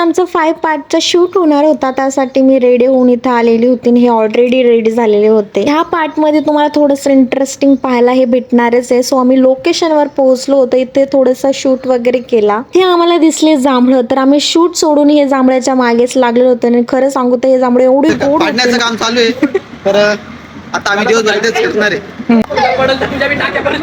आमचं 5 पार्टचं शूट होणार होता, त्यासाठी मी रेडी होऊन इथे आलेली होती आणि हे ऑलरेडी रेडी झालेले होते. ह्या पार्टमध्ये तुम्हाला थोडंसं इंटरेस्टिंग पाहायला हे भेटणारच आहे. सो आम्ही लोकेशनवर पोहोचलो होतो, इथे थोडंसं शूट वगैरे केला. हे आम्हाला दिसले जांभळं, तर आम्ही शूट सोडून हे जांभळाच्या मागेच लागलेलो होतो आणि खरं सांगू तर हे जांभळे एवढे गोड होते. काम चालू आहे. तर आता आम्ही दिवसभर इथेच फिरणार आहे.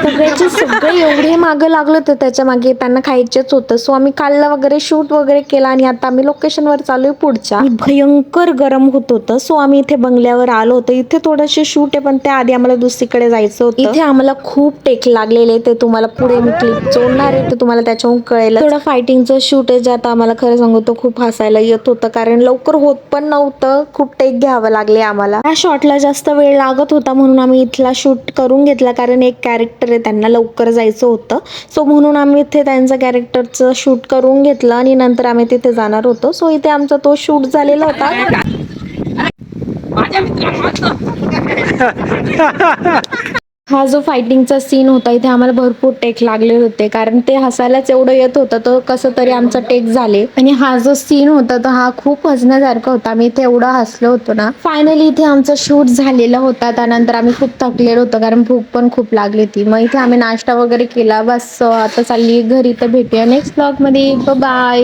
सगळ्याचे सगळे एवढे मागं लागले होते त्याच्या मागे, त्यांना खायचेच होतं. सो आम्ही खाल्लं वगैरे, शूट वगैरे केला आणि आता आम्ही लोकेशनवर चालू आहे पुढच्या. भयंकर गरम होत होतं. सो आम्ही इथे बंगल्यावर आलो होतो. इथे थोडेसे शूट आहे, पण त्या आधी आम्हाला दुसरीकडे जायचं होतं. इथे आम्हाला खूप टेक लागलेले, ते तुम्हाला पुढे मी क्लिप जोडणार आहे, ते तुम्हाला त्याच्याहून कळेल. थोडं फायटिंगचं शूट आहे, जे आता आम्हाला खरं सांगू तो खूप हसायला येत होतं, कारण लवकर होत पण नव्हतं. खूप टेक घ्यावं लागले आम्हाला. या शॉटला जास्त वेळ लागत होता म्हणून आम्ही इथला शूट करून घेतला, कारण एक कॅरेक्टर आहे, त्यांना लवकर जायचं होतं. सो म्हणून आम्ही इथे त्यांचं कॅरेक्टरचं शूट करून घेतलं आणि नंतर आम्ही तिथे जाणार होतो. सो इथे आमचा तो शूट झालेला होता. हा जो फायटिंगचा सीन होता, इथे आम्हाला भरपूर टेक लागले होते, कारण ते हसायलाच एवढं येत होतं, तो कसं तरी आमचा टेक झाले. आणि हा जो सीन होता तो हा खूप हसण्यासारखा होता. आम्ही इथे एवढं हसलो होतो ना. फायनली इथे आमचा शूट झालेला होता. त्यानंतर आम्ही खूप थकलेलो होतो, कारण भूक पण खूप लागली होती. मग इथे आम्ही नाश्ता वगैरे केला. बस आता चालली घरी. तर भेटूया नेक्स्ट ब्लॉग मध्ये. बाय.